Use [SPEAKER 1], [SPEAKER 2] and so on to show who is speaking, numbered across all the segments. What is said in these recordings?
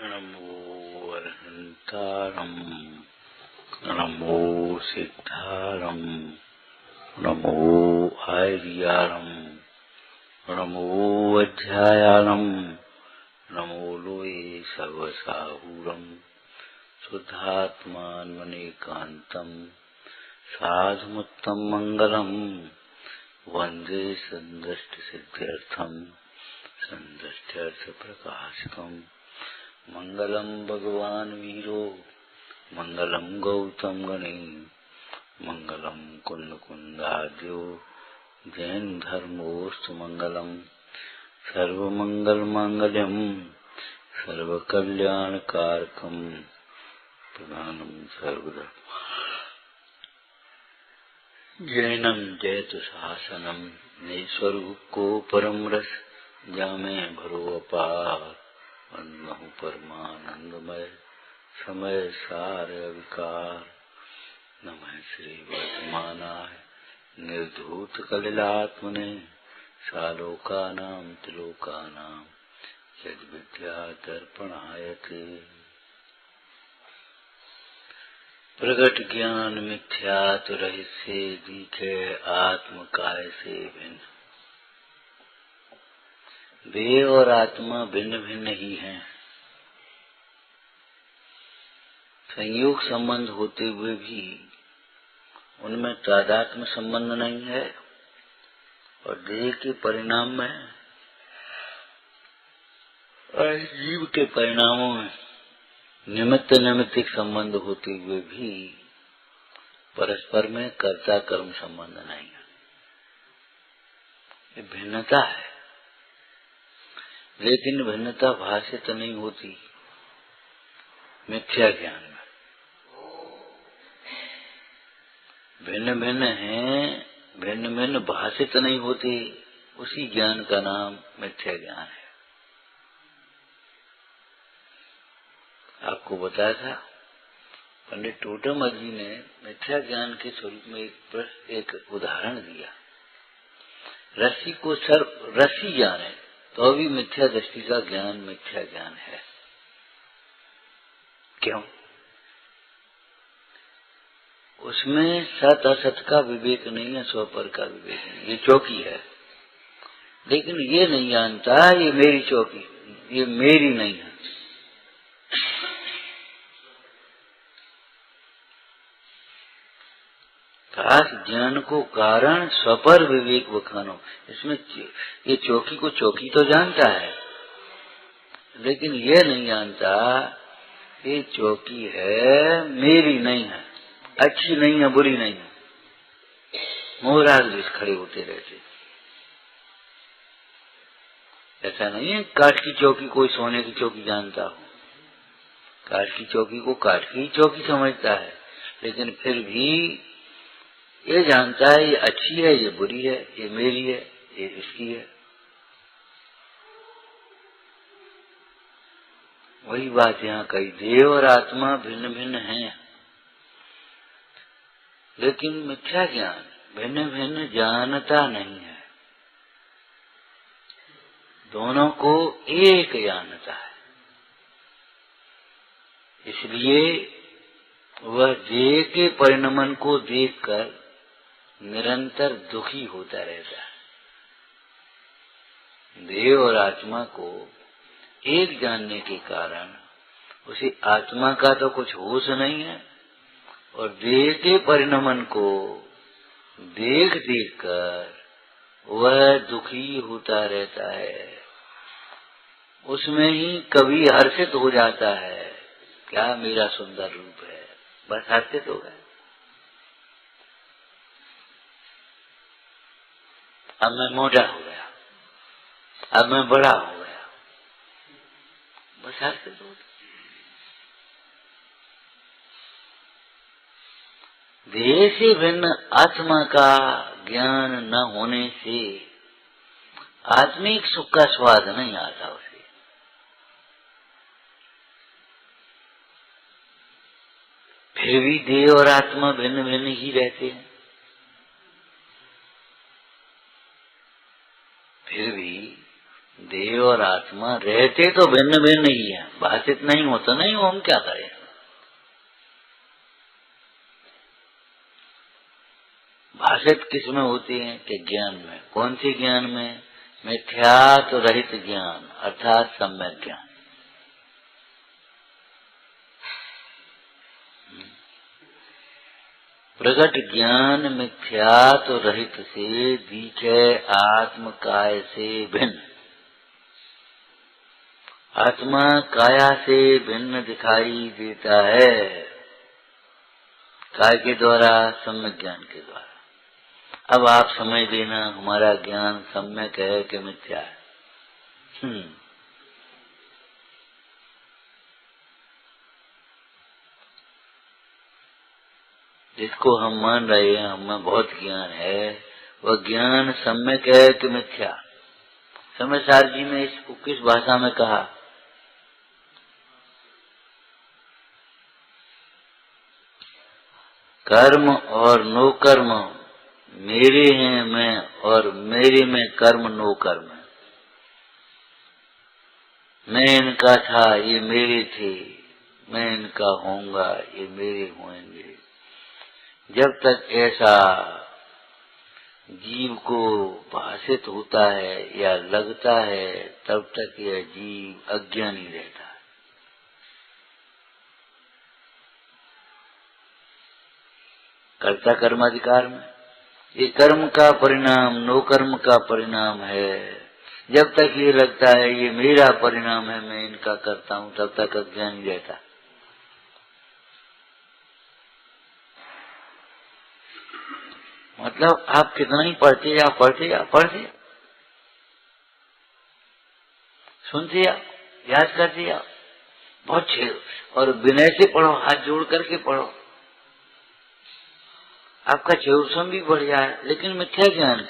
[SPEAKER 1] नमो अरहंतारं नमो सिद्धारं नमो आर्यारं नमो अध्यायारं नमो लोये सर्वसाहूरं शुद्धात्मान्मनेकान्तं साधुमुत्तम मंगलम वंदे संदष्टसिद्ध्यर्थं संदष्ट्यर्थ प्रकाशकम् मंगलम भगवान वीरो मंगलम गौतम गणे मंगलम कुंद कुंदाद्यो जैन धर्मोस्तु मंगलम सर्वमंगल मांगल्यम सर्वकल्याणकारकम प्रधानम सर्वधर्म जैनम जयतु शासनम नेश्वर को परम रस जामे भरो अपार अन्नहु परमानंदमय समय सार विकार नमः श्री वर्धमानाय निर्धूत कलिलात्मने सालोकानां त्रिलोकानां यद विद्या दर्पणायते प्रगट ज्ञान मिथ्यात रहस्य दिखे आत्म काय से भिन्न। देह और आत्मा भिन्न भिन्न ही हैं। संयोग संबंध होते हुए भी उनमें तादात्म्य संबंध नहीं है और देह के परिणाम में और जीव के परिणामों में निमित्त नैमित्तिक संबंध होते हुए भी परस्पर में कर्ता कर्म संबंध नहीं है। ये भिन्नता है, लेकिन भिन्नता भाषित नहीं होती मिथ्या ज्ञान में। भिन्न भिन्न है, भिन्न भिन्न भाषित नहीं होती, उसी ज्ञान का नाम मिथ्या ज्ञान है। आपको बताया था पंडित टोटमल जी ने मिथ्या ज्ञान के स्वरूप में एक उदाहरण दिया। रस्सी को रस्सी जाने तो भी मिथ्या दृष्टि का ज्ञान मिथ्या ज्ञान है। क्यों? उसमें सत असत का विवेक नहीं है, स्वपर का विवेक नहीं। ये चौकी है, लेकिन ये नहीं जानता ये मेरी चौकी, ये मेरी नहीं है। खास ज्ञान को कारण स्वपर विवेक बखानो। इसमें ये चौकी को चौकी तो जानता है, लेकिन ये नहीं जानता ये चौकी है, मेरी नहीं है, अच्छी नहीं है, बुरी नहीं है। मोहराज भी खड़े होते रहते। ऐसा नहीं है काठ की चौकी कोई सोने की चौकी जानता हो। काठ की चौकी को काठ की चौकी समझता है, लेकिन फिर भी ये जानता है ये अच्छी है, ये बुरी है, ये मेरी है, ये इसकी है। वही बात यहाँ कही, देह और आत्मा भिन्न भिन्न हैं, लेकिन मिथ्या ज्ञान भिन्न भिन्न जानता नहीं है। दोनों को एक जानता है। इसलिए वह देह के परिणमन को देखकर निरंतर दुखी होता रहता है। देह और आत्मा को एक जानने के कारण उसे आत्मा का तो कुछ होश नहीं है, और देह के परिणमन को देख देख कर वह दुखी होता रहता है। उसमें ही कभी हर्षित हो जाता है, क्या मेरा सुंदर रूप है, बस हर्षित हो गया। अब मैं मोटा हो गया, अब मैं बड़ा हो गया, बस हर्षित हो गया। देह से भिन्न आत्मा का ज्ञान न होने से आत्मिक सुख का स्वाद नहीं आता उसे। फिर भी देह और आत्मा भिन्न भिन्न ही रहते हैं। फिर भी देह और आत्मा रहते तो भिन्न भिन्न ही है, भाषित नहीं होता नहीं, वो हम क्या करें। भाषित किस में होती है कि ज्ञान में। कौन सी ज्ञान में? मिथ्यात्व रहित ज्ञान अर्थात सम्यक ज्ञान। प्रगट ज्ञान मिथ्यात्व रहित से दिखे आत्म काय से भिन्न। आत्मा काया से भिन्न दिखाई देता है, काय के द्वारा, सम्यक ज्ञान के द्वारा। अब आप समझ लेना हमारा ज्ञान सम्यक है कि मिथ्या है। जिसको हम मान रहे हैं हमें बहुत ज्ञान है, वह ज्ञान सम्यक है कि मिथ्या। समझदार जी ने इसको किस भाषा में कहा? कर्म और नो कर्म मेरे हैं मैं, और मेरे में कर्म नो कर्म है। मैं इनका था, ये मेरे थे, मैं इनका होऊंगा, ये मेरे होंगे। जब तक ऐसा जीव को भाषित होता है या लगता है, तब तक यह जीव अज्ञानी रहता है। कर्ता कर्माधिकार में ये कर्म का परिणाम नो कर्म का परिणाम है। जब तक ये लगता है ये मेरा परिणाम है, मैं इनका करता हूं, तब तक अज्ञानी रहता। मतलब आप कितना ही पढ़ते जा, सुनते जा, याद करते जा, बहुत छेड़, और विनय से पढ़ो, हाथ जोड़ करके पढ़ो, आपका चौसम भी बढ़ जाए। लेकिन मिथ्या ज्ञान,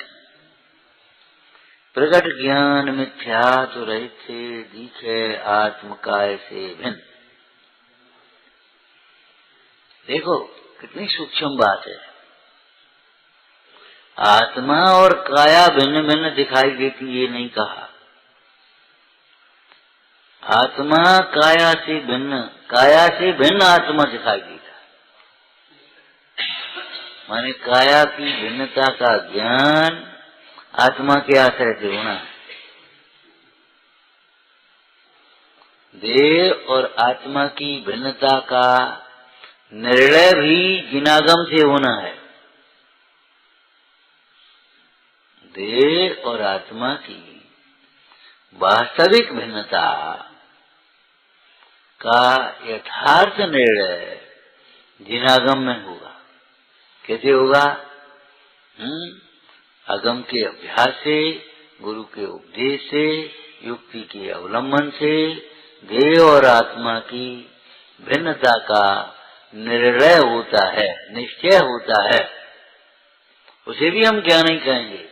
[SPEAKER 1] प्रगट ज्ञान मिथ्या तो रहित से दिखे आत्म काय से भिन्न। देखो कितनी सूक्ष्म बात है। आत्मा और काया भिन्न भिन्न दिखाई देती, ये नहीं कहा। आत्मा काया से भिन्न आत्मा दिखाई देता। माने काया की भिन्नता का ज्ञान आत्मा के आश्रय से होना है। देह और आत्मा की भिन्नता का निर्णय भी जिनागम से होना है। देह और आत्मा की वास्तविक भिन्नता का यथार्थ निर्णय जिनागम में होगा। कैसे होगा? अगम के अभ्यास से, गुरु के उपदेश से, युक्ति के अवलंबन से देह और आत्मा की भिन्नता का निर्णय होता है, निश्चय होता है। उसे भी हम ज्ञान ही कहेंगे।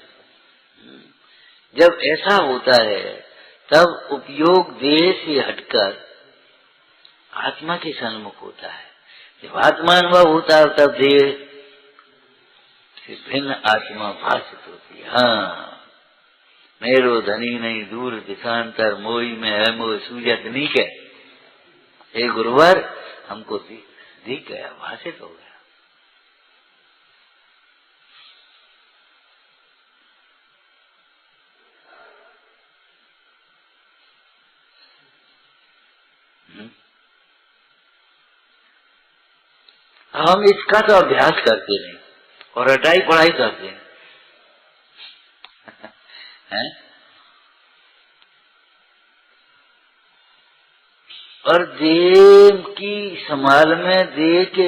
[SPEAKER 1] जब ऐसा होता है तब उपयोग देह से हटकर आत्मा के सन्मुख होता है। जब आत्मा अनुभव होता है तब देह से भिन्न आत्मा भाषित होती है। हाँ, मेरो धनी नहीं दूर दिशांतर, मोई में है मोह सूजत नीक है। हे गुरुवर, हमको दिख गया, भाषित हो गया। हम इसका तो अभ्यास करते नहीं और रटाई पढ़ाई करते हैं। और देह की संभाल में, देह के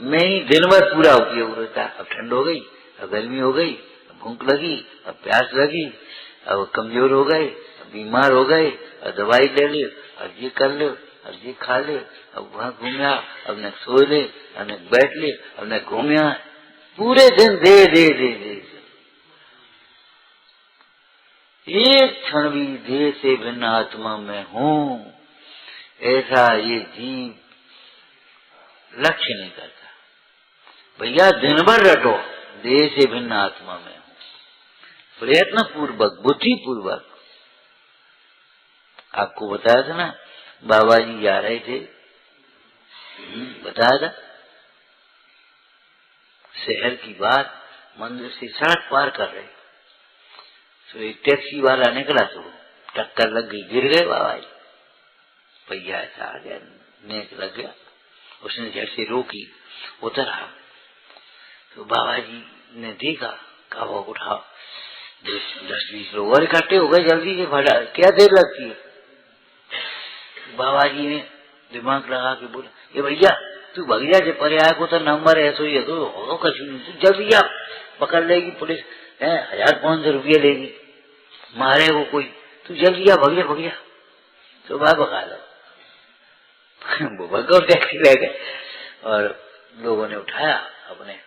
[SPEAKER 1] में ही दिन भर पूरा उपयोग रहता है। अब ठंड हो गई, अब गर्मी हो गई, अब भूख लगी, अब प्यास लगी, अब कमजोर हो गए, अब बीमार हो गए, अब दवाई ले ले, अब ये कर ले, अब ये खा ले, अब वहां घूमया, अब न सो ले, अब न बैठ ले, अब न घूमया। पूरे दिन दे दे दे दे। एक क्षण भी देह से भिन्न आत्मा में हूँ ऐसा ये जीव लक्ष्य नहीं करता। भैया दिन भर रटो, देह से भिन्न आत्मा में हूँ, प्रयत्न पूर्वक, बुद्धि पूर्वक आपको बताया था ना, बाबा जी जा रहे थे, बताया था, शहर की बात, मंदिर से सड़क पार कर रहे तो एक टैक्सी वाला निकला तो टक्कर लग गई, गिर गए बाबा जी, पहिया ऐसा आ गया, नेक लग गया, उसने झट से रोकी, उतरा तो बाबा जी ने देखा, कहा उठाओ, 10-20 लोग और इकट्ठे हो गए, जल्दी से भगा, क्या देर लगती है। बाबा जी ने दिमाग लगा के बोला, ये भैया तू भगजा से परे आया को तो नंबर ऐसो ही है, तो हो कछु नहीं, तू जल्दी आ, पकड़ लेगी पुलिस, 1500 रुपये लेगी, मारे वो कोई, तू जल्दी आ, भगजा भगजा। तो बाबा भगा लो, वो भगो, टैक्सी ले गए और लोगों ने उठाया, अपने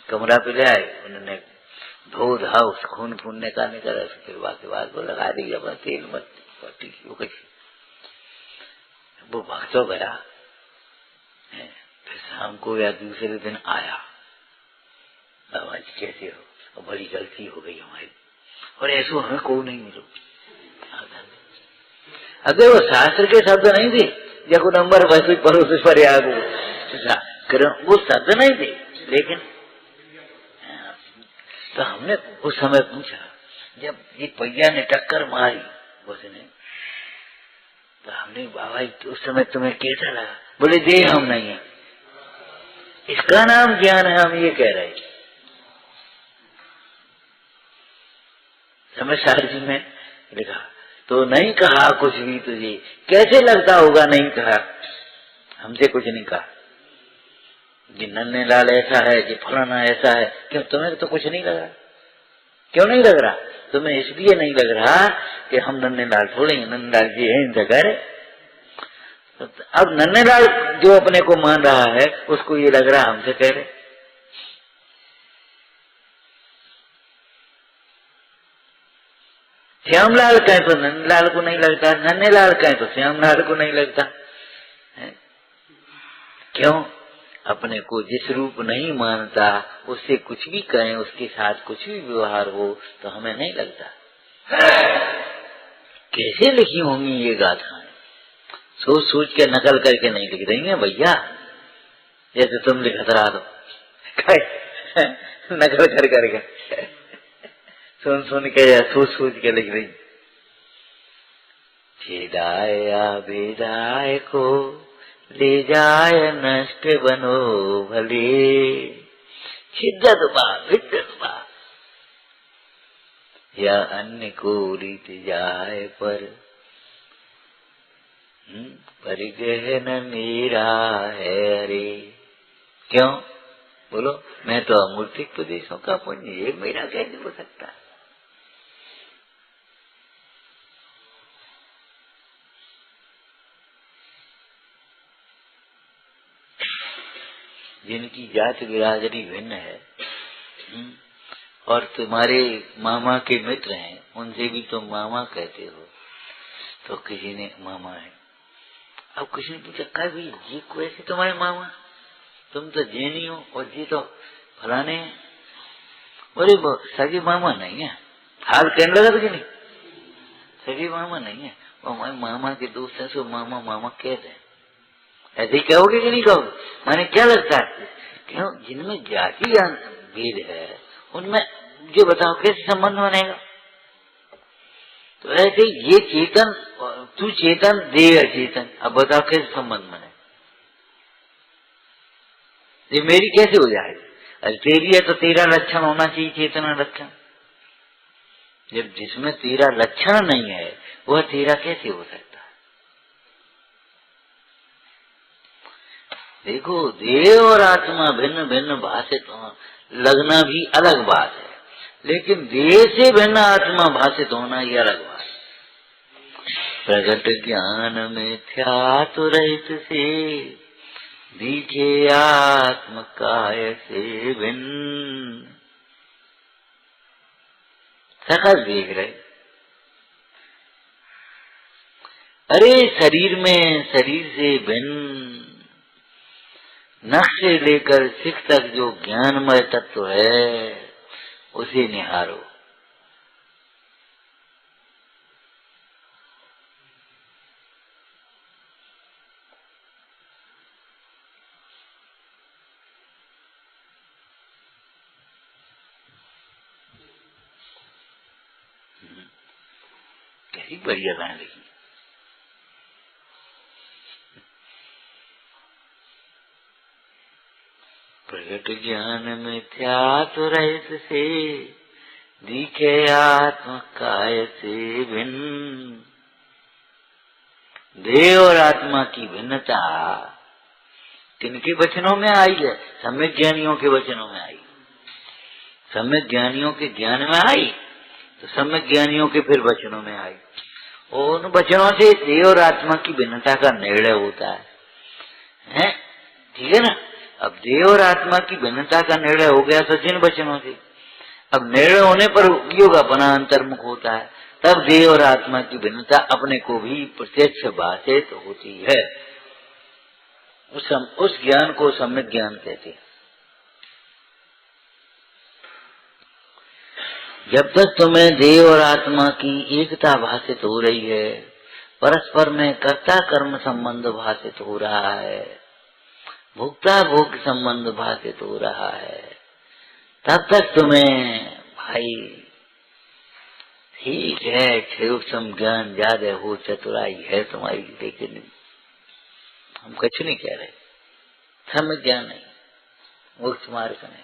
[SPEAKER 1] कमरा पे ले आए, उन्होंने धो धा उस खून निकालने का, फिर के बाद वो लगा दी अपना तेल मत पट्टी, वो भाग तो गया। फिर शाम को या दूसरे दिन आया, बाबा जी कैसे हो, और बड़ी गलती हो गई हमारी, और ऐसा हमें को नहीं मिलो। अगर वो शास्त्र के शब्द नहीं थे, जब नंबर वैसे पड़ोस पर वो शब्द नहीं थे, लेकिन तो हमने उस समय पूछा, जब ये पहिया ने टक्कर मारी उसने, तो हमने बाबा जी उस समय तुम्हें कैसा लगा? बोले दे हम नहीं है, इसका नाम ज्ञान है, हम ये कह रहे हैं। समझदार जी ने लिखा, तो नहीं कहा कुछ भी तुझे, कैसे लगता होगा नहीं कहा, हमसे कुछ नहीं कहा, जी नन्हे लाल ऐसा है, जी फलाना ऐसा है, क्यों तुम्हें तो कुछ नहीं लगा? क्यों नहीं लग रहा? तुम्हें इसलिए नहीं लग रहा कि हम नन्हे लाल थोड़े हैं, नन्हे लाल जी है इन जगह। अब नन्हे लाल जो अपने को मान रहा है, उसको ये लग रहा हमसे कह रहे। श्यामलाल कहे तो नन्हे लाल को नहीं लगता, नन्हे लाल कहे तो श्यामलाल को नहीं लगता है? क्यों? अपने को जिस रूप नहीं मानता, उससे कुछ भी कहें, उसके साथ कुछ भी व्यवहार हो तो हमें नहीं लगता। कैसे लिखी होंगी ये गाथाएं? सोच सोच के नकल करके नहीं लिख रही है भैया, जैसे तुम लिखत रहा दो नकल कर करके सुन सुन के या सोच सोच के लिख रही। छेदाए या बेदाए को ले जाए नष्ट बनो भले, शिद्दत बा विद्दत बा, या अन्य को रीत जाए पर परिग्रहण मेरा है रे। क्यों? बोलो, मैं तो अमूर्तिक प्रदेशों का पुण्य, ये मेरा कैसे हो सकता? जिनकी जाति बिरादरी भिन्न है, और तुम्हारे मामा के मित्र हैं, उनसे भी तुम मामा कहते हो, तो किसी ने मामा है, अब किसी ने पूछा क्या भाई जी कैसे तुम्हारे मामा, तुम तो जैनी हो और जी तो फलाने हैं। अरे सगे मामा नहीं है, हाल कहने लगा कि नहीं, सगे मामा नहीं है, वो हमारे मामा के दोस्त हैं, सो मामा मामा कहते हैं। ऐसे ही कहोगे कि नहीं कहोगे? माने क्या लगता है, क्यों जिनमें जाति भेद है उनमें जो बताओ कैसे संबंध बनेगा? तो ऐसे ये चेतन, तू चेतन, देह चेतन, अब बताओ कैसे संबंध बने? ये मेरी कैसे हो जाएगी? अरे तेरी है तो तेरा लक्षण होना चाहिए, चेतना लक्षण। जब जिसमें तेरा लक्षण नहीं है वह तेरा कैसे हो सकता है? देखो, देह और आत्मा भिन्न भिन्न भाषित लगना भी अलग बात है, लेकिन देह से भिन्न आत्मा भाषित होना ये अलग बात है। प्रगट ज्ञान में था तो रहित से, दिखे आत्म काय से भिन्न। सकल देख रहे, अरे शरीर में शरीर से भिन्न, नख से लेकर सिख तक जो ज्ञानमय तत्व है उसे निहारो। कितनी बढ़िया लाइन लिखी। प्रगट ज्ञान मिथ्यात्व रहित से दिखे आत्म काय से भिन्न। देह और आत्मा की भिन्नता किनके वचनों में आई है? सम्यक ज्ञानियों के वचनों में आई। सम्यक ज्ञानियों के ज्ञान में आई तो सम्यक ज्ञानियों के फिर वचनों में आई। और उन वचनों से देह और आत्मा की भिन्नता का निर्णय होता है? ठीक है ना। अब देह और आत्मा की भिन्नता का निर्णय हो गया तो जिन वचनों से, अब निर्णय होने पर योग अपना अंतर्मुख होता है, तब देह और आत्मा की भिन्नता अपने को भी प्रत्यक्ष भाषित होती है। उस ज्ञान को सम्यक ज्ञान कहते हैं। जब तक तुम्हें देह और आत्मा की एकता भाषित हो रही है, परस्पर में कर्ता कर्म संबंध भाषित हो रहा है, भोक्ता भोग संबंध भाषित हो रहा है, तब तक तुम्हें भाई ठीक है, सूक्ष्म ज्ञान ज्यादा हो, चतुराई है तुम्हारी, लेकिन हम कुछ नहीं कह रहे। सम्यक ज्ञान नहीं, मोक्ष मार्ग नहीं।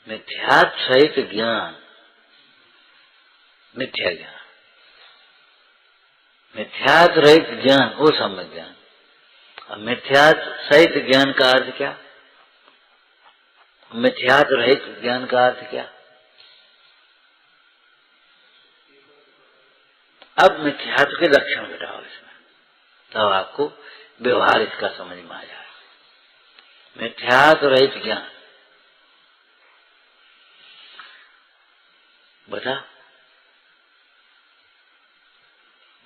[SPEAKER 1] मिथ्यात्व सहित ज्ञान, मिथ्या ज्ञान, मिथ्यात्व रहित ज्ञान वो सम्यक ज्ञान। अब मिथ्यात्व सहित ज्ञान का अर्थ क्या? मिथ्यात्व रहित ज्ञान का अर्थ क्या? अब मिथ्यात्व के लक्षण बताओ इसमें, तब आपको व्यवहार इसका समझ में आ जाए। मिथ्यात्व रहित ज्ञान बता।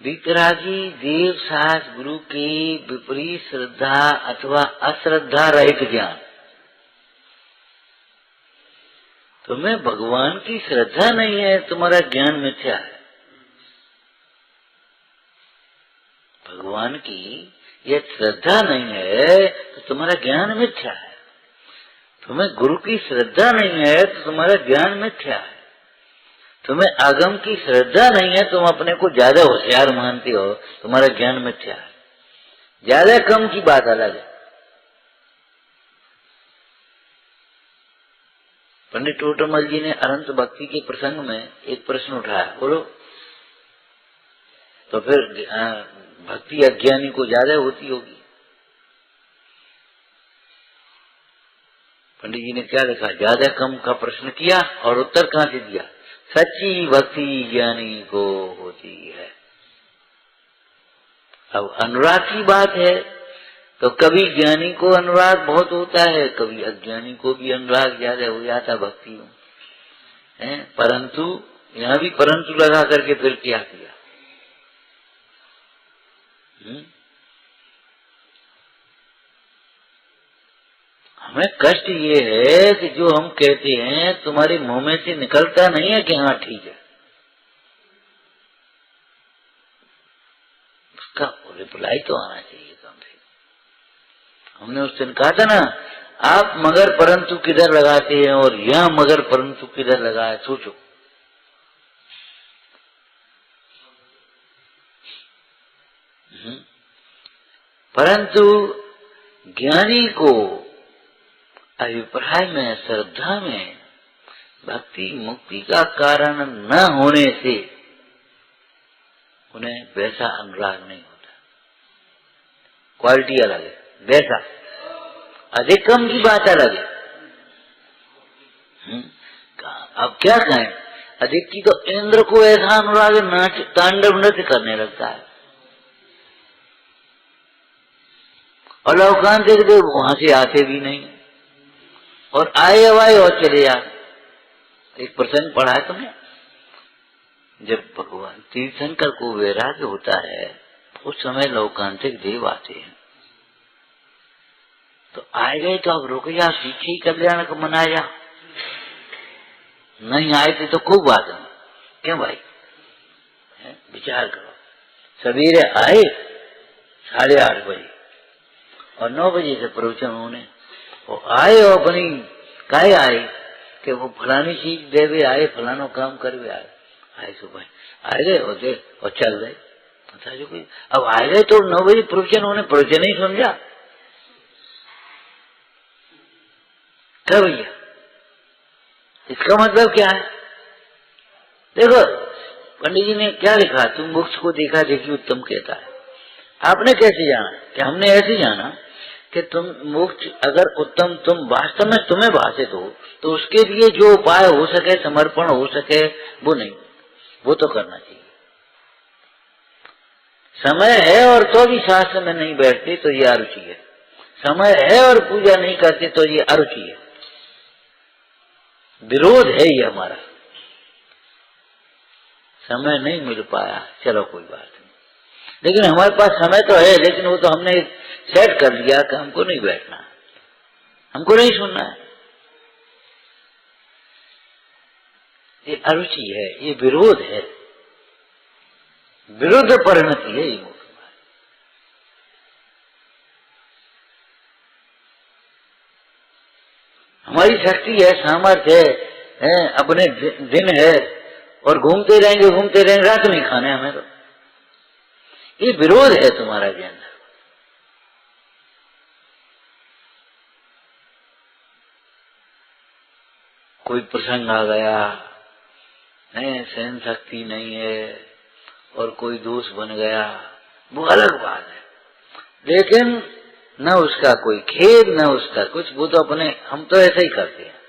[SPEAKER 1] वितरागी देव सास गुरु की विपरीत श्रद्धा अथवा अश्रद्धा रहित ज्ञान। तुम्हें भगवान की श्रद्धा नहीं है, तुम्हारा ज्ञान मिथ्या है। भगवान की यह श्रद्धा नहीं है तो तुम्हारा ज्ञान मिथ्या है। तुम्हें गुरु की श्रद्धा नहीं है तो तुम्हारा ज्ञान मिथ्या है। तुम्हें आगम की श्रद्धा नहीं है, तुम अपने को ज्यादा होशियार मानते हो, तुम्हारा ज्ञान मिथ्या है। ज्यादा कम की बात अलग है। पंडित टोटमल जी ने अनंत भक्ति के प्रसंग में एक प्रश्न उठाया, बोलो। तो फिर भक्ति अज्ञानी को ज्यादा होती होगी। पंडित जी ने क्या लिखा? ज्यादा कम का प्रश्न किया और उत्तर कहां से दिया? सच्ची भक्ति ज्ञानी को होती है। अब अनुराग की बात है तो कभी ज्ञानी को अनुराग बहुत होता है, कभी अज्ञानी को भी अनुराग ज्यादा हो जाता भक्ति में। परंतु यहाँ भी परंतु लगा करके फिर क्या किया? हमें कष्ट ये है कि जो हम कहते हैं तुम्हारे मुंह में से निकलता नहीं है कि हाँ ठीक है। उसका रिप्लाई तो आना चाहिए कम से कम। हमने उस दिन कहा था ना, आप मगर परंतु किधर लगाते हैं और यह मगर परंतु किधर लगाए, सोचो। परंतु ज्ञानी को अभिप्राय में, श्रद्धा में भक्ति मुक्ति का कारण न होने से उन्हें वैसा अनुराग नहीं होता। क्वालिटी अलग है, वैसा अधिक कम की बात अलग है। अब क्या कहें, अधिक की तो इंद्र को ऐसा अनुराग नाच तांडव नृत्य करने लगता है, और लौकांतिक देव वहां से आते भी नहीं, और आए हवाए और चले जाते। एक प्रसंग पढ़ा है तुमने, जब भगवान तीर्थंकर को वैराग्य होता है उस समय लौकांतिक देव आते हैं, तो आए गए तो अब रुक जा, पीछे ही कल्याण को मनाया। नहीं आए थे तो खूब बात है, क्यों भाई? विचार करो, सवेरे आए 8:30 बजे और 9 बजे से प्रवचन होने, वो आए और अपनी काहे आए कि वो फलानी चीज दे भी आए, फलानो काम कर भी आए सुबह आ गए और दे और चल गए। अच्छा जो कोई अब आ गए तो 9 बजे प्रवचन होने, प्रवचन नहीं समझा क्या भैया? इसका मतलब क्या है? देखो पंडित जी ने क्या लिखा, तुम मोक्ष को देखा देखी उत्तम कहता है। आपने कैसे जाना? कि हमने ऐसे जाना कि तुम मोक्ष अगर उत्तम तुम वास्तव में तुम्हें भाषित हो तो उसके लिए जो उपाय हो सके, समर्पण हो सके, वो नहीं, वो तो करना चाहिए। समय है और तो भी शास्त्र में नहीं बैठते तो ये अरुचि है। समय है और पूजा नहीं करते तो ये अरुचि है, विरोध है ये हमारा। समय नहीं मिल पाया, चलो कोई बात नहीं, लेकिन हमारे पास समय तो है, लेकिन वो तो हमने सेट कर लिया कि हमको नहीं बैठना, हमको नहीं सुनना है। ये अरुचि है, ये विरोध है, विरुद्ध परिणति है ये। हमारी शक्ति है, सामर्थ्य है, अपने दिन है और घूमते रहेंगे, रात नहीं खाने हमें तो। ये विरोध है तुम्हारा के अंदर। कोई प्रसंग आ गया है, सहन शक्ति नहीं है और कोई दोष बन गया, वो अलग बात है, लेकिन न उसका कोई खेद न उसका कुछ, वो तो अपने हम तो ऐसा ही करते हैं,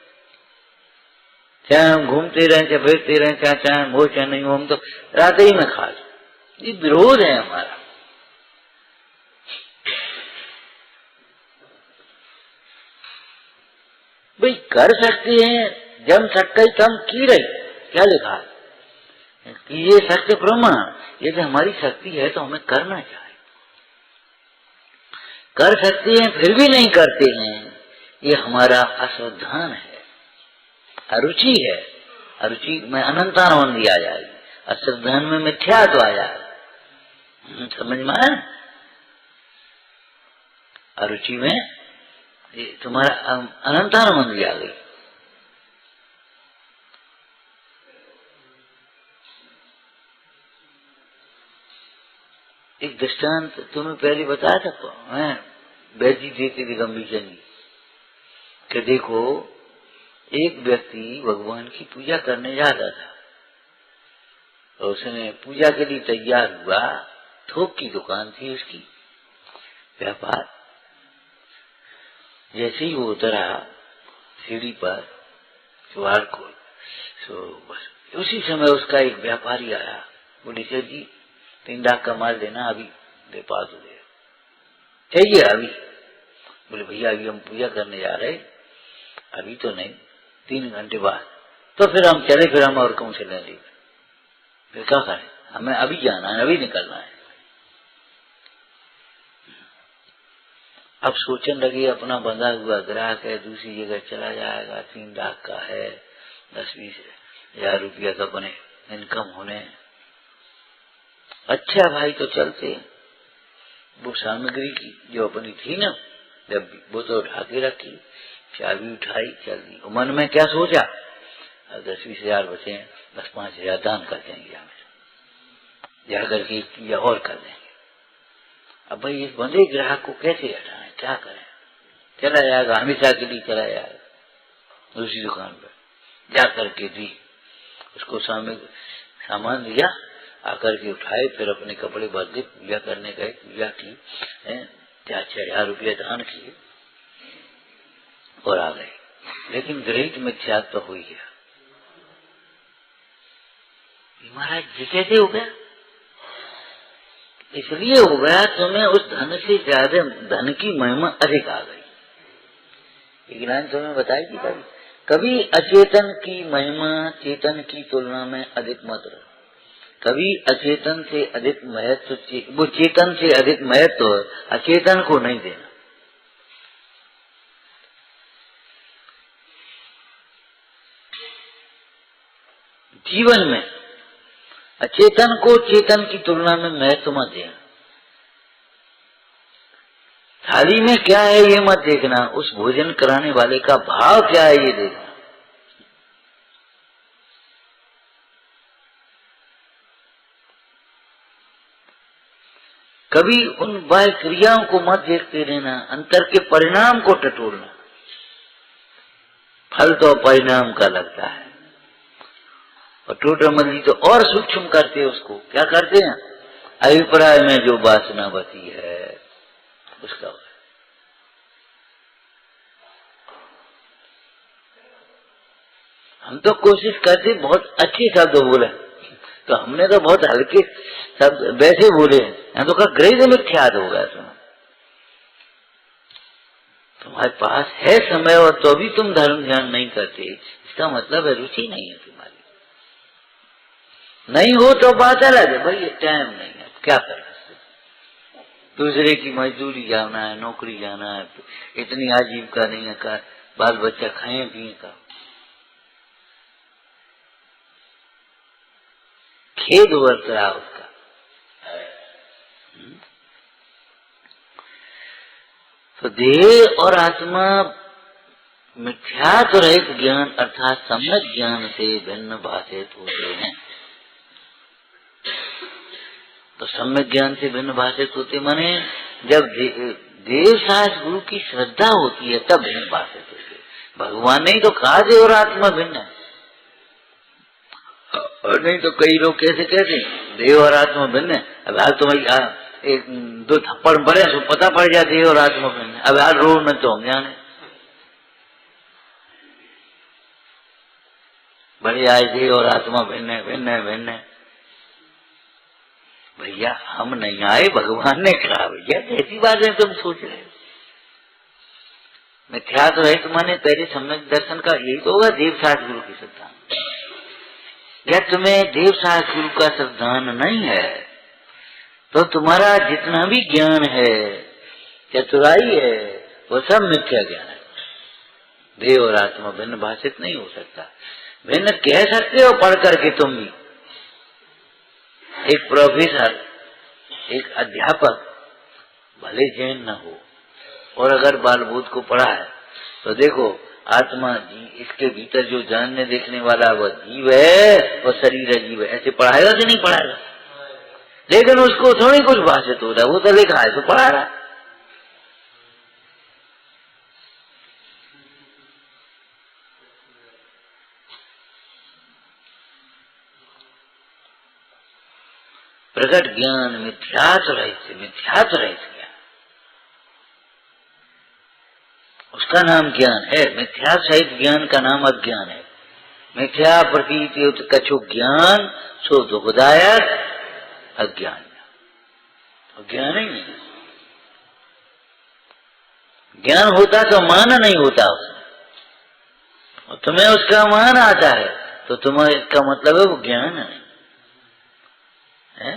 [SPEAKER 1] चाहे हम घूमते रहें, चाहे बैठते रहें, चाहे हम हो चाहे नहीं हो, हम तो रात ही में खा लो। ये विरोध है हमारा। भाई कर सकते हैं, जम सक्कई तम की रही, क्या लिखा है कि ये सत्य प्रमाण, यदि हमारी शक्ति है तो हमें करना चाहिए। कर सकते हैं फिर भी नहीं करते हैं, ये हमारा असावधान है, अरुचि है। अरुचि में अनंतानंदी आ जाएगी, असावधान में मिथ्यात्व आ जाएगा। समझ में आया? अरुचि में तुम्हारा अनंतानंदी आ गई। एक दृष्टांत तुम्हें पहले बताया था, वैद जी देते थे गंभीर चंद जी, कि देखो एक व्यक्ति भगवान की पूजा करने जाता था, तो उसने पूजा के लिए तैयार हुआ, थोक की दुकान थी उसकी, व्यापार। जैसे ही वो उतरा सीढ़ी पर द्वार को, तो बस उसी समय उसका एक व्यापारी आया, बोले सर जी 3 लाख का माल देना, अभी दे पा दो, दे चाहिए अभी। बोले भैया अभी हम पूजा करने जा रहे, अभी तो नहीं, 3 घंटे बाद। तो फिर हम चले, फिर हम और कौन से ले लेंगे, फिर क्या करें, हमें अभी जाना है, अभी निकलना है। अब सोचने लगे अपना बंधा हुआ ग्राहक है, दूसरी जगह चला जाएगा, 3 लाख का है, 10-20 हजार रुपया का बने इनकम होने। अच्छा भाई तो चलते। वो सामग्री की जो अपनी थी ना, जब वो तो उठा के रखी, चाबी उठाई, चल दी। मन में क्या सोचा, 10-20 हजार बचे, 10-5 हजार दान कर देंगे, हमें जाकर के या और कर देंगे। अब भाई इस बंदे ग्राहक को कैसे हटाएं, क्या करें? चला जाएगा, हमेशा के लिए चला जाएगा दूसरी दुकान पर, जा करके दी उसको, सामान दिया, आकर के उठाए, फिर अपने कपड़े बदले, पूजा करने गए, पूजा की, 4-6 हजार रुपये दान किए और आ गए। लेकिन गृहित मिथ्यात्व तो हो गया। महाराज कैसे हो गया? इसलिए हो गया तुम्हें उस धन से ज्यादा धन की महिमा अधिक आ गई। ज्ञान तुम्हें बताएगी कभी अचेतन की महिमा चेतन की तुलना में अधिक मत रहो। कभी अचेतन से अधिक महत्व, वो चेतन से अधिक महत्व अचेतन को नहीं देना। जीवन में अचेतन को चेतन की तुलना में महत्व मत देना। थाली में क्या है ये मत देखना, उस भोजन कराने वाले का भाव क्या है ये देखना। कभी उन बाह्य क्रियाओं को मत देखते रहना, अंतर के परिणाम को टटोलना। फल तो परिणाम का लगता है, और टोटमल जी तो और सूक्ष्म करते हैं उसको। क्या करते हैं? अभिप्राय में जो वासना बची है उसका। हम तो कोशिश करते बहुत अच्छे शब्द बोले, तो हमने तो बहुत हल्के शब्द वैसे बोले हैं, तो कहा ग्रह मिथ्यात होगा। तुम्हारे पास है समय और तो भी तुम धर्म ध्यान नहीं करते, इसका मतलब है रुचि नहीं है तुम्हारी। नहीं हो तो बात अलग है, भाई ये टाइम नहीं है, क्या कर सकते। दूसरे की मजदूरी जाना है, नौकरी जाना है, इतनी आजीविका नहीं है का बाल बच्चा खाए पिए का। खेद वर्त रहा उसका। तो देह और आत्मा मिथ्यात्व रहित ज्ञान अर्थात सम्यक ज्ञान से भिन्न भाषित होते हैं। तो सम्यक ज्ञान से भिन्न भाषित होते माने जब देव शास्त्र गुरु की श्रद्धा होती है तब भिन्न भाषित होते। भगवान ने तो कहा देव और आत्मा भिन्न है, और नहीं तो कई लोग कैसे कहते देव और आत्मा भिन्न है। अब आज तुम्हारी एक दो थप्पड़ पड़े तो पता पड़ जाए देव और आत्मा भिन्न है। अब आज रो न तो हम जाने बड़े आए देव और आत्मा भिन्न है, भिन्न है, भिन्न है। भैया हम नहीं आए, भगवान ने कहा। भैया कैसी बात है तुम सोच रहे हो? मिथ्यात्व रहित माने पहले सम्यक दर्शन का यही तो होगा देव शास्त्र गुरु की श्रद्धा। या तुम्हें देव शास्त्र गुरु का श्रद्धान नहीं है तो तुम्हारा जितना भी ज्ञान है, चतुराई है, वो सब मिथ्या ज्ञान है। देव और आत्मा भिन्न भाषित नहीं हो सकता। भिन्न कह सकते हो पढ़ करके तुम भी। एक प्रोफेसर, एक अध्यापक भले जैन न हो और अगर बाल बोध को पढ़ा है तो देखो आत्मा जी इसके भीतर जो जानने देखने वाला वह जीव है और शरीर है जीव है, ऐसे पढ़ाएगा कि नहीं पढ़ाएगा? लेकिन उसको थोड़ी कुछ भाषित हो रहा है, वो तो लिखा है तो पढ़ा रहा। प्रकट ज्ञान मिथ्यात्व रहित ज्ञान, उसका नाम ज्ञान है। मिथ्या सहित ज्ञान का नाम अज्ञान है। मिथ्या प्रतीत कछु ज्ञान सो दुखदायक अज्ञान। ज्ञान ही नहीं। ज्ञान होता तो मान नहीं होता उसमें, और तुम्हें उसका मान आता है तो तुम्हें इसका मतलब है वो ज्ञान नहीं है।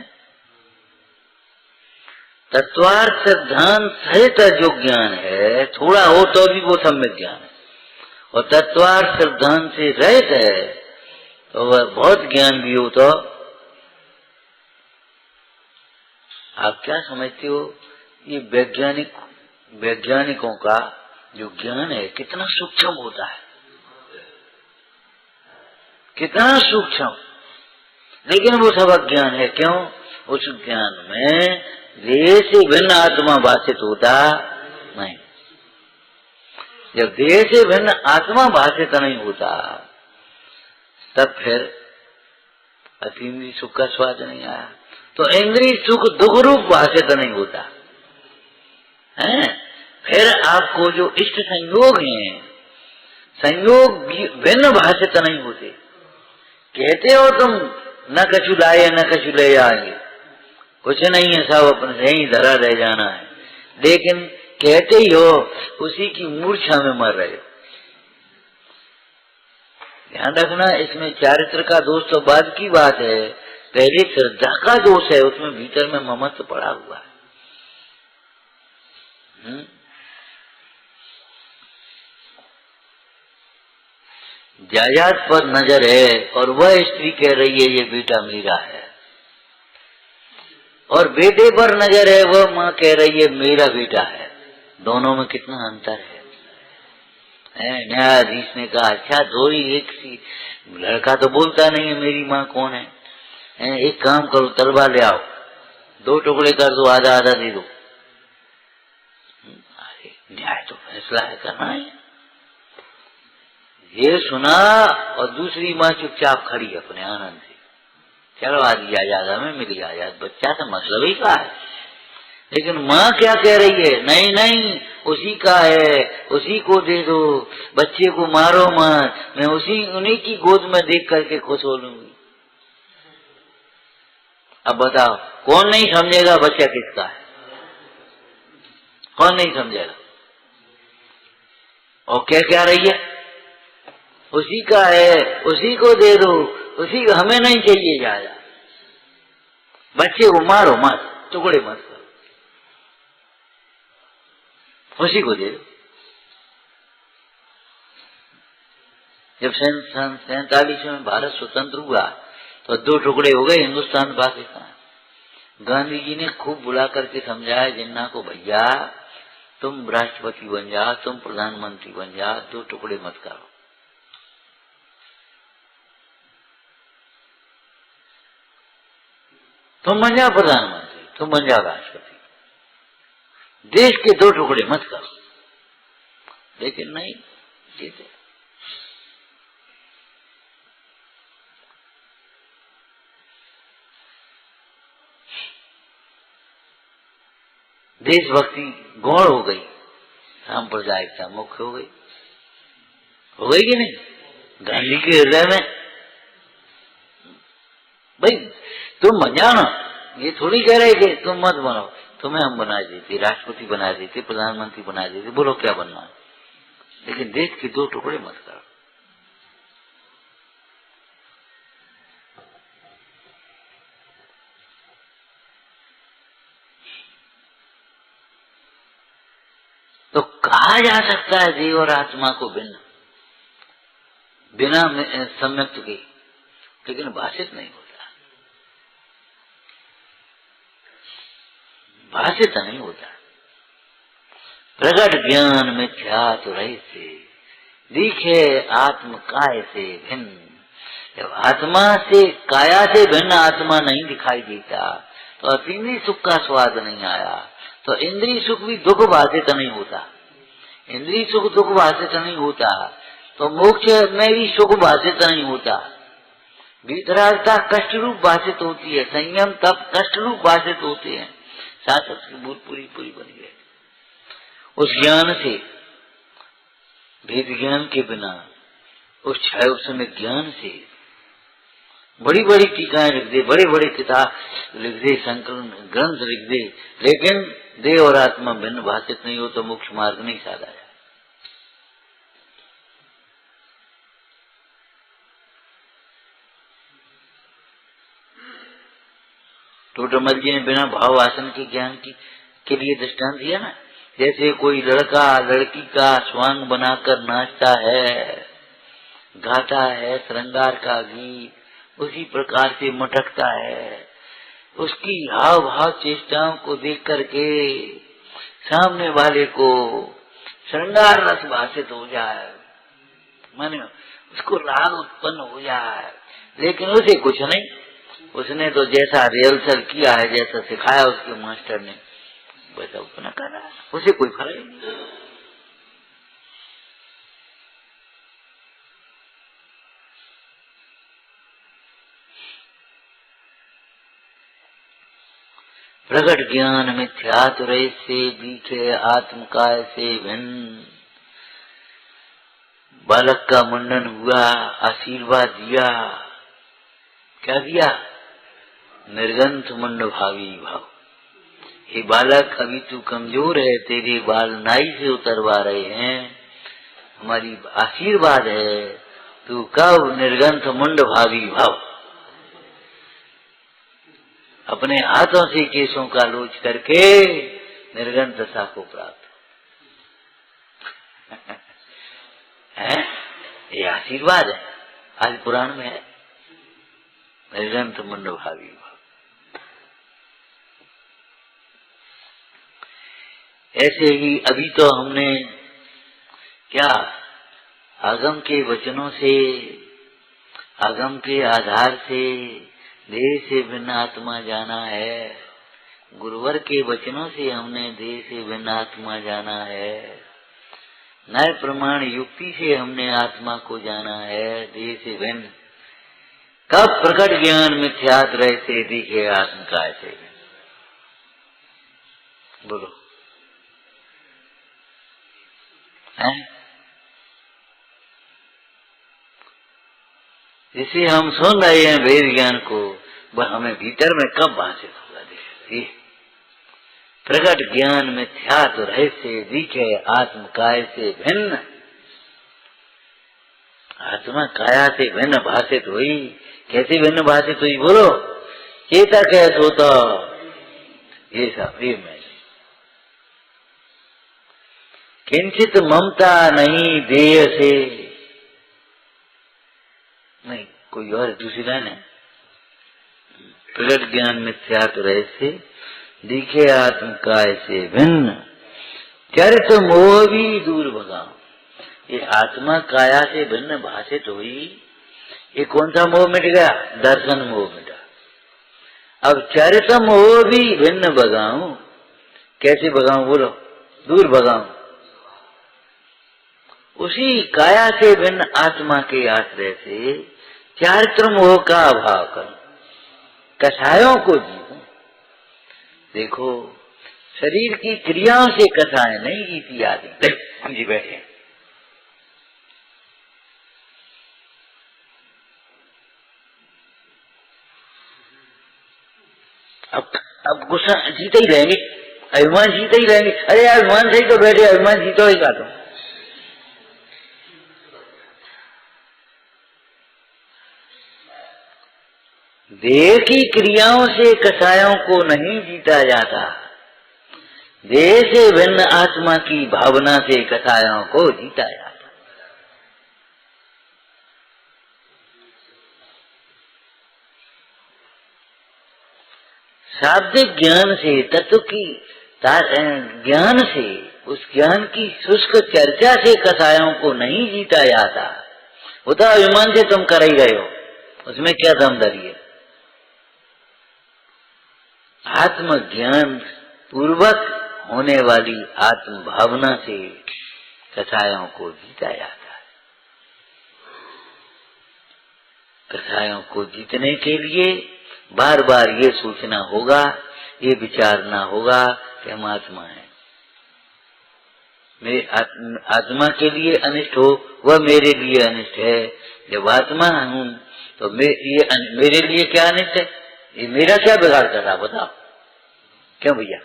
[SPEAKER 1] तत्वार्थ सिद्धांत सहित जो ज्ञान है थोड़ा हो तो भी वो सम्यक ज्ञान है, और तत्वार्थ सिद्धांत से रहित है तो वह बहुत ज्ञान भी हो तो आप क्या समझते हो? ये वैज्ञानिकों का जो ज्ञान है कितना सूक्ष्म होता है, कितना सूक्ष्म, लेकिन वो सब अज्ञान है। क्यों? उस ज्ञान में देह से भिन्न आत्मा भाषित होता नहीं। जब देह से भिन्न आत्मा भाषित नहीं होता तब फिर अतीन्द्रिय सुख का स्वाद नहीं आया, तो इंद्रिय सुख दुख रूप भाषित नहीं होता है। फिर आपको जो इष्ट संयोग हैं, संयोग भिन्न भाषित नहीं होते। कहते हो तुम न कछु लाए न कछु ले आएंगे, कुछ नहीं है, सब अपने से ही धरा रह जाना है, लेकिन कहते ही हो उसी की मूर्छा में मर रहे हो। ध्यान रखना, इसमें चारित्र का दोष तो बाद की बात है, पहले श्रद्धा का दोष है, उसमें भीतर में ममत्व पड़ा हुआ है। जायदाद पर नजर है और वह स्त्री कह रही है ये बेटा मेरा है, और बेटे पर नजर है वह माँ कह रही है मेरा बेटा है। दोनों में कितना अंतर है। न्यायाधीश ने कहा अच्छा दो ही एक सी, लड़का तो बोलता नहीं है मेरी माँ कौन है, एक काम करो तलवार ले आओ, दो टुकड़े कर दो, आधा आधा दे दो। न्याय तो फैसला है करना ही। ये सुना और दूसरी माँ चुपचाप खड़ी अपने आनंद से, चलो आदि आजाद हमें मिली आजाद, बच्चा तो मतलब ही का है। लेकिन माँ क्या कह रही है, नहीं नहीं उसी का है, उसी को दे दो, बच्चे को मारो मत, मैं उन्हीं की गोद में देख करके खुश हो लूंगी। अब बताओ कौन नहीं समझेगा बच्चा किसका है, कौन नहीं समझेगा। और क्या रही है, उसी का है, उसी को दे दो, उसी को, हमें नहीं चाहिए ज्यादा, बच्चे को मारो मत, टुकड़े मत करो, उसी को दे दो। जब 47 में भारत स्वतंत्र हुआ तो दो टुकड़े हो गए, हिंदुस्तान पाकिस्तान। गांधी जी ने खूब बुला करके समझाया जिन्ना को, भैया तुम राष्ट्रपति बन जा, तुम प्रधानमंत्री बन जा, दो टुकड़े मत करो। तुम बन जाओ प्रधानमंत्री, तुम बन जाओ राष्ट्रपति, देश के दो टुकड़े मत करो। लेकिन नहीं जीते। देशभक्ति गौण हो गई, सांप्रदायिकता मुख्य हो गई कि नहीं गांधी के हृदय में। भाई तुम बन जाओ ना, ये थोड़ी कह रहे कि तुम मत बनो, तुम्हें हम बना देते, राष्ट्रपति बना देते, प्रधानमंत्री बना देते, बोलो क्या बनना है, लेकिन देश के दो टुकड़े मत करो। तो कहा जा सकता है देह और आत्मा को बिना सम्यक्त के, लेकिन भाषित नहीं होता, भाषित नहीं होता। प्रगट ज्ञान मिथ्यात्व रहित से दिखे आत्म काय से भिन्न। जब आत्मा से, काया से भिन्न आत्मा नहीं दिखाई देता तो अतीन्द्रिय सुख का स्वाद नहीं आया, तो इंद्रिय सुख भी दुख भाषित नहीं होता, इंद्रिय सुख दुख भाषित नहीं होता, तो मोक्ष में भी सुख भाषित नहीं होता। वितरागता कष्ट रूप भाषित होती है, संयम तप कष्ट रूप भाषित होते हैं, शासक की भूत पूरी बन गई। उस ज्ञान से, भेद ज्ञान के बिना, उस छाया उसमें ज्ञान से बड़ी बड़ी टीकाएं लिख दे, बड़े बड़े किताब लिख दे, संकलन ग्रंथ लिख दे, लेकिन देह और आत्मा भिन्न भाषित नहीं हो तो मोक्ष मार्ग नहीं साधा जाए। टोटमल जी ने बिना भाव वासन के ज्ञान के लिए दृष्टांत दिया ना, जैसे कोई लड़का लड़की का स्वांग बनाकर नाचता है, गाता है श्रृंगार का गीत, उसी प्रकार से मटकता है, उसकी हाव भाव चेष्टाओं को देख करके सामने वाले को श्रृंगार रस भाषित हो जाए, माने उसको राग उत्पन्न हो जाए, लेकिन उसे कुछ नहीं, उसने तो जैसा रिहर्सल किया है, जैसा सिखाया उसके मास्टर ने, वैसा उत्पन्न कर रहा है, उसे कोई फर्क नहीं। प्रगट ज्ञान मिथ्यात्व से दिखे आत्म काय से भिन्न। बालक का मुंडन हुआ, आशीर्वाद दिया, क्या दिया, निर्गंथ मुंड भावी भाव। हे बालक अभी तू कमजोर है, तेरे बाल नाई से उतरवा रहे हैं, हमारी आशीर्वाद है, तू कब निर्गंथ मुंड भावी भाव। अपने हाथों से केशों का लोच करके निर्गंथ दशा को प्राप्त है, ये आशीर्वाद है, आज पुराण में है, निर्गंथ मुंड भावी भाव। ऐसे ही अभी तो हमने क्या आगम के वचनों से, आगम के आधार से देह से भिन्न आत्मा जाना है। गुरुवर के वचनों से हमने देह से भिन्न आत्मा जाना है। न्याय प्रमाण युक्ति से हमने आत्मा को जाना है देह से भिन्न। कब प्रकट ज्ञान मिथ्यात रहे से दिखे आत्म का ऐसे बोलो है। जिसे हम सुन रहे हैं वेद ज्ञान को, वह हमें भीतर में कब भाषित होगा देखिए। प्रकट ज्ञान में ख्यात रहस्य दिखे आत्म काय से भिन्न। आत्मा काया से भिन्न भाषित हुई। कैसे भिन्न भाषित हुई बोलो? चेतक है सोता ये सब ये मैं किंचित ममता नहीं देय से, नहीं कोई और दूसरी लाइन है। प्रगट ज्ञान मिथ्यात रहस्य दिखे आत्म काय से भिन्न, चरित मोह भी दूर भगाओ। ये आत्मा काया से भिन्न भाषित हुई, ये कौन सा मोह मिट गया? दर्शन मोह मिटा। अब चरित मोह भी भिन्न भगाऊं। कैसे भगाऊं बोलो? दूर भगाऊं। उसी काया से भिन्न आत्मा के आश्रय से चारित्र मोह का अभाव करूं, कसायों को जीऊं। देखो शरीर की क्रियाओं से कसाएं नहीं जीती आदमी। हम जी बैठे अब गुस्सा जीते ही रहेंगे, अभिमान जीते ही रहेंगे। अरे अभिमान से ही तो बैठे, अभिमान जीतो ही का तो। देह की क्रियाओं से कसायों को नहीं जीता जाता, देह से भिन्न आत्मा की भावना से कसायों को जीता जाता। शाब्दिक ज्ञान से, तत्व की ज्ञान से, उस ज्ञान की शुष्क चर्चा से कसायों को नहीं जीता जाता। वो तो अभिमान से तुम कर ही रहे हो, उसमें क्या दमदारी है? आत्म ज्ञान पूर्वक होने वाली आत्म भावना से कसायों को जीता जाता है। कसायों को जीतने के लिए बार बार ये सोचना होगा, ये विचारना होगा कि हम आत्मा है। मेरे आत्मा के लिए अनिष्ट हो वह मेरे लिए अनिष्ट है। जब आत्मा हूं तो ये मेरे लिए क्या अनिष्ट है? ये मेरा क्या बिगाड़ कर रहा बताओ? क्यों भैया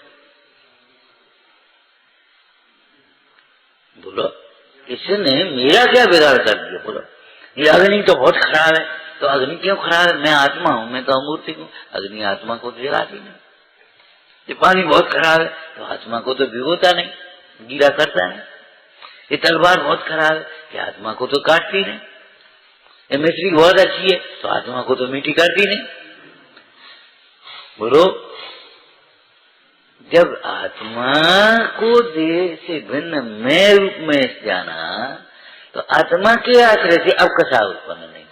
[SPEAKER 1] बोलो, इसने मेरा क्या बिगाड़ कर दिया बोलो? ये अग्नि तो बहुत खराब है, तो अग्नि क्यों खराब है? मैं आत्मा हूं, मैं तो अमूर्ति हूं, अग्नि आत्मा को तो जलाती नहीं। ये पानी बहुत खराब है तो आत्मा को तो भिगोता नहीं, गीला करता है। ये तलवार बहुत खराब है कि आत्मा को तो काटती नहीं। ये मिश्री बहुत अच्छी है तो आत्मा को तो मीठी करती नहीं। बोलो, जब आत्मा को देह से भिन्न मैं रूप में जाना तो आत्मा के आश्रय से अब कसा उत्पन्न नहीं।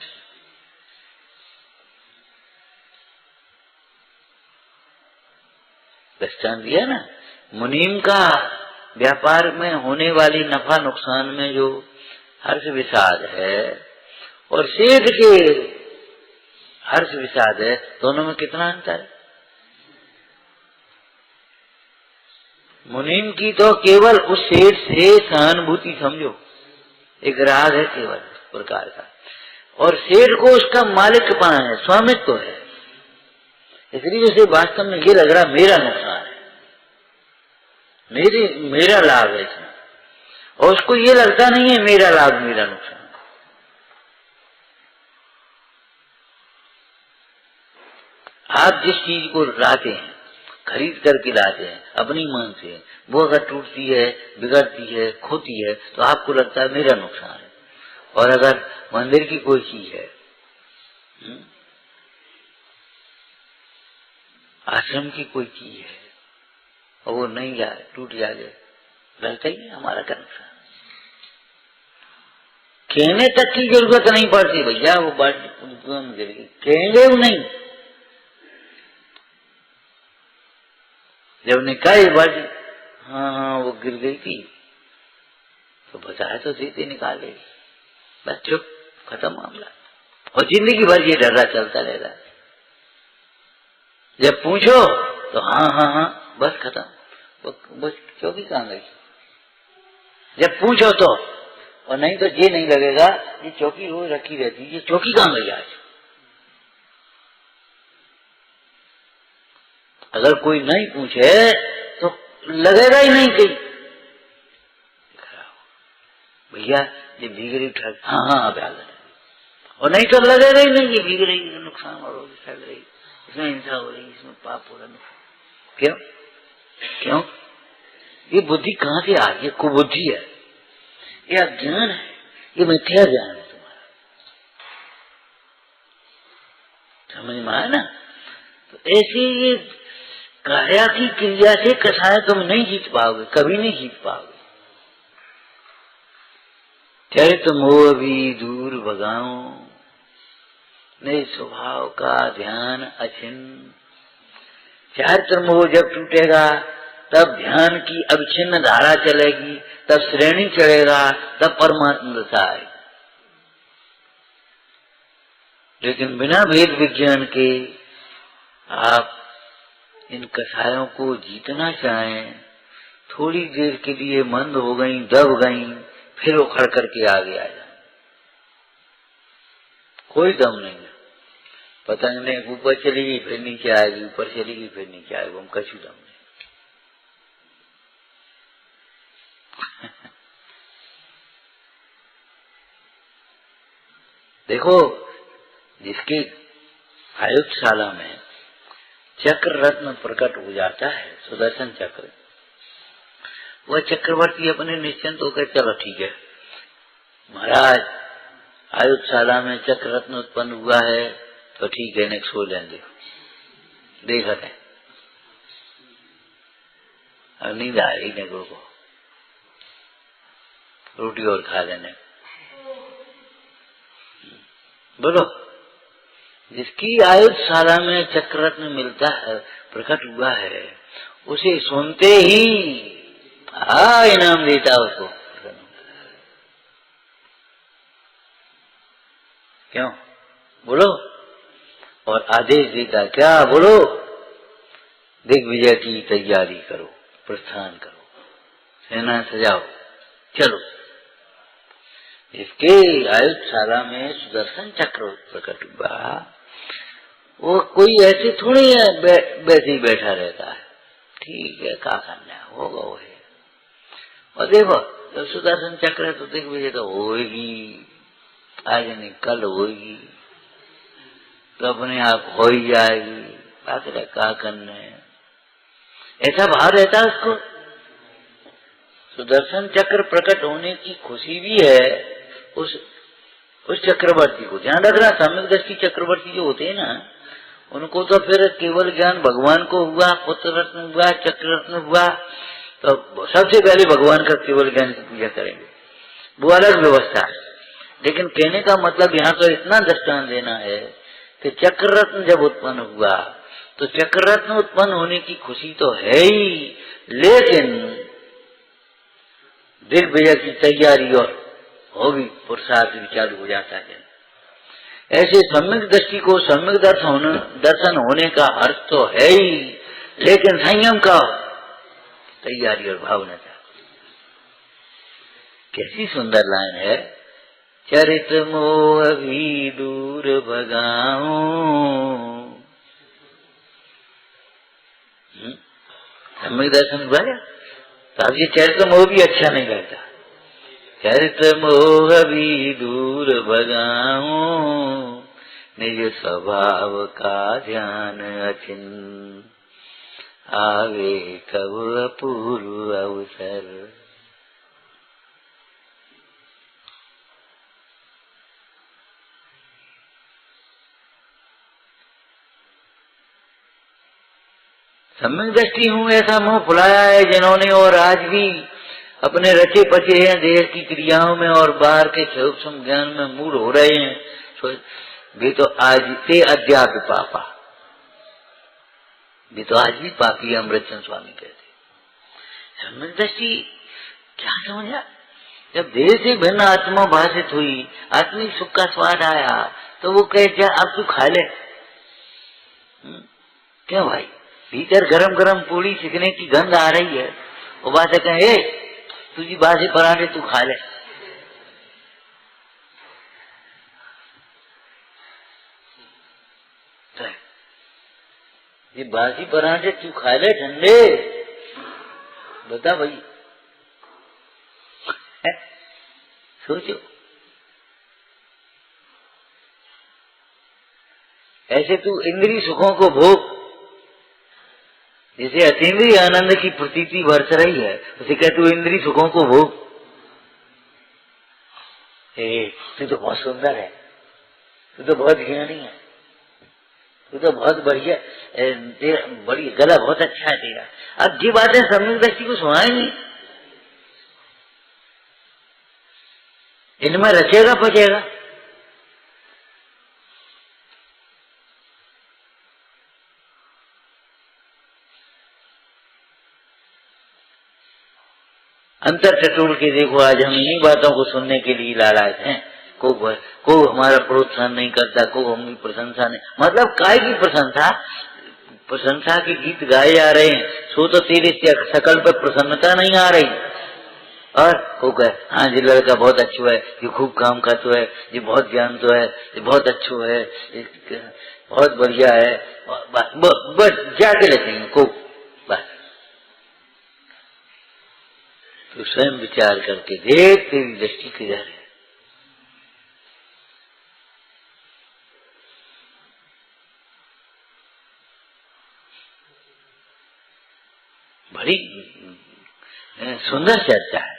[SPEAKER 1] दृष्टांत दिया ना, मुनीम का व्यापार में होने वाली नफा नुकसान में जो हर्ष विषाद है और सेठ के हर्ष विषाद है, दोनों में कितना अंतर है? मुनीम की तो केवल उस सेठ से सहानुभूति समझो, एक राग है केवल प्रकार का, और सेठ को उसका मालिकपना है, स्वामित्व है। इसलिए उसे वास्तव में ये लग रहा मेरा नुकसान है, मेरा लाभ है इसमें, और उसको ये लगता नहीं है मेरा लाभ मेरा नुकसान। आप जिस चीज को लाते हैं, खरीद करके लाते हैं अपनी मन से, वो अगर टूटती है, बिगड़ती है, खोती है तो आपको लगता है मेरा नुकसान है। और अगर मंदिर की कोई चीज है, आश्रम की कोई चीज है और वो नहीं जाए, टूट जाए, रहता ही है हमारा कनेक्शन। कहने तक की जरूरत नहीं पड़ती भैया, वो बात कहेंगे वो नहीं। जब ने कहा ये बात, हाँ हाँ वो गिर गई थी, तो बताया तो सीधे निकाल गई, बस चुप, खत्म मामला। और जिंदगी भर ये डरा चलता रहेगा। जब पूछो तो हाँ हाँ हाँ बस खत्म, बस चौकी कहाँ गई। जब पूछो तो, और नहीं तो ये नहीं लगेगा ये चौकी वो रखी रहती, ये चौकी कहाँ गई आज। अगर कोई नहीं पूछे तो लगेगा ही नहीं कहीं। भैया ये भीग रही उठा, हाँ हाँ अब याद है, और नहीं तो लगेगा ही नहीं ये भीग रही, नुकसान हो रही, सड़ रही, इसमें हिंसा हो रही, इसमें पाप हो रहा। क्यों क्यों? ये बुद्धि कहाँ से आ रही है? कुबुद्धि है, ये अज्ञान है, ये मिथ्या ज्ञान है तुम्हारा। समझ में आया ना? तो ऐसी ये काया की क्रिया से कसाय तुम नहीं जीत पाओगे, कभी नहीं जीत पाओगे। चरित मोह भी दूर भगाओ, निज स्वभाव का ध्यान अछिन्न। चरित्र मोह जब टूटेगा तब ध्यान की अविच्छिन्न धारा चलेगी, तब श्रेणी चढ़ेगा, तब परमात्मा दशा आएगी। लेकिन बिना भेद विज्ञान के आप इन कसायों को जीतना चाहें, थोड़ी देर के लिए मंद हो गई, दब गई, फिर उखड़ करके आगे आ जाए, कोई दम नहीं है। पतंग ने ऊपर चली गई फिर नीचे आएगी, ऊपर चली गई फिर नीचे आएगी, हम कछु दम नहीं। देखो, जिसकी आयुधशाला में चक्र रत्न प्रकट हो जाता है, सुदर्शन चक्र, वह चक्रवर्ती अपने निश्चिंत होकर चलो ठीक है महाराज, आयुधशाला में चक्र रत्न उत्पन्न हुआ है तो ठीक है, नेक्स्ट सो लेंगे, देखा है। अब नींद आ रही नेगरो को, रोटी और खा लेने। बोलो, जिसकी आयुधशाला में चक्र रत्न मिलता है, प्रकट हुआ है, उसे सुनते ही इनाम देता उसको। क्यों? बोलो। और आदेश देता क्या? बोलो, दिग्विजय की तैयारी करो, प्रस्थान करो, सेना सजाओ, चलो। इसके आयुधशाला में सुदर्शन चक्र प्रकट हुआ, वो कोई ऐसे थोड़ी है वैसे ही बैठा रहता है, ठीक है क्या करना है होगा वो है। और देखो जब सुदर्शन चक्र है तो दिग्विजय तो होगी, आज नहीं कल होगी, तो अपने आप हो ही जाएगी, आखिर क्या करना है, ऐसा भाव रहता है उसको। सुदर्शन चक्र प्रकट होने की खुशी भी है उस चक्रवर्ती को। ध्यान रखना, सम्यक दृष्टि चक्रवर्ती जो होते हैं ना, उनको तो फिर केवल ज्ञान भगवान को हुआ, पुत्र रत्न हुआ, चक्र रत्न हुआ, तो सबसे पहले भगवान का केवल ज्ञान की पूजा करेंगे, वो अलग व्यवस्था है। लेकिन कहने का मतलब यहाँ तो इतना दृष्टांत देना है कि चक्र रत्न जब उत्पन्न हुआ तो चक्र रत्न उत्पन्न होने की खुशी तो है ही, लेकिन दिग्विजय की तैयारी और होगी, पुरुषार्थ भी चालू हो जाता है। ऐसे सम्यक दृष्टि को सम्यक दर्शन होने का अर्थ तो है ही, लेकिन संयम का तैयारी और भावना चाहिए। कैसी सुंदर लाइन है, चरित मोह भी दूर भगाऊं। सम्यक दर्शन हुआ क्या? तो अब ये चरित्र मोह भी अच्छा नहीं लगता। चरित्र मोह भी दूर भगाऊं, निज स्वभाव का ध्यान अचिन, आवे कब अपूर्व अवसर। सम्यक दृष्टि हूँ ऐसा मुंह फुलाया है जिन्होंने, और आज भी अपने रचे पचे हैं देह की क्रियाओं में और बाहर के सूक्ष्म ज्ञान में मूड हो रहे हैं, वे तो आज ते अज्ञात पापा, वे तो आज भी पापी। अमृतचंद स्वामी कहते सम्यक दृष्टि क्या समझा? जब देह से भिन्न आत्मा भाषित हुई, आत्मिक सुख का स्वाद आया, तो वो कहे जा अब तू खा ले। क्यों भाई? भीतर गरम गरम पूड़ी सिकने की गंध आ रही है, वो बात कहे तुझी बासी पराठे तू खा ले। ये बासी पराठे तू खा ले ठंडे, बता भाई। सोचो, ऐसे तू इंद्रिय सुखों को भोग, जैसे अतीन्द्रिय आनंद की प्रतीति बरस रही है, उसे कह तू इंद्रिय सुखों को भोग। तू तो बहुत सुंदर है, तू तो बहुत ज्ञानी है, तू तो बहुत बढ़िया, बड़ी गला बहुत अच्छा है तेरा। अब ये बातें सम्यक दृष्टि को सुनाएंगी, इनमें रचेगा पचेगा। अंतर टटोल के देखो, आज हम इन्हीं बातों को सुनने के लिए लालायत हैं। को हमारा प्रोत्साहन नहीं करता, को हमारी प्रशंसा नहीं, मतलब काय की प्रशंसा? प्रशंसा के गीत गाए जा रहे हैं, सो तो तेरे शकल पर प्रसन्नता नहीं आ रही। और को कहे हाँ जी लड़का बहुत अच्छो है, ये खूब काम करता है, ये बहुत ज्ञान तो है, ये बहुत अच्छो है, बहुत बढ़िया है, बस जाके लगेंगे को बस। तो स्वयं विचार करके देख तेरी दृष्टि किधर है। बड़ी सुंदर चर्चा है।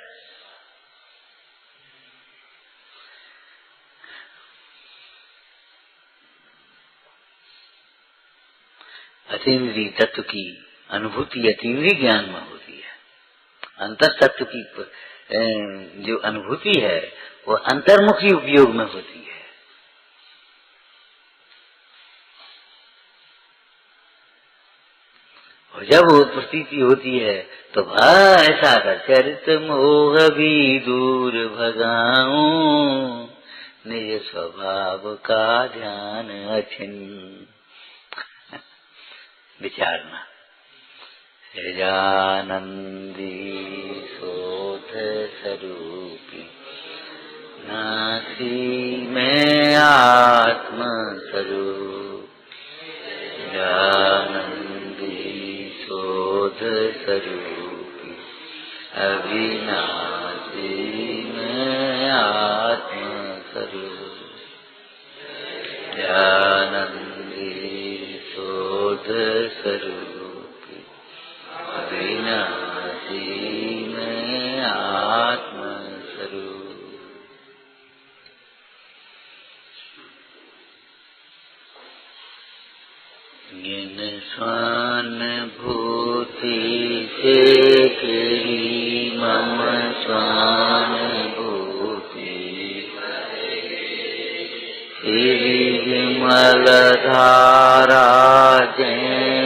[SPEAKER 1] अतीन्द्रिय तत्व की अनुभूति अतीन्द्रिय ज्ञान में होती है, अंतर तत्व की जो अनुभूति है वो अंतर्मुखी उपयोग में होती है। और जब वो प्रतीति होती है तो ऐसा कर चरित मोह भी दूर भगाऊं, निज स्वभाव का ध्यान अछिन्न। विचारना सजानंदी शोध स्वरूपी, नासी में आत्म स्वरूप, सजानंदी शोध स्वरूपी, अविनाशी में आत्म स्वरूप, सजानंदी शोध स्वरूपी, अविनाशी में आत्म स्वरूप। जिन स्वानुभूति से तेरी मम स्वानुभूति, तेरी विमल धारा जय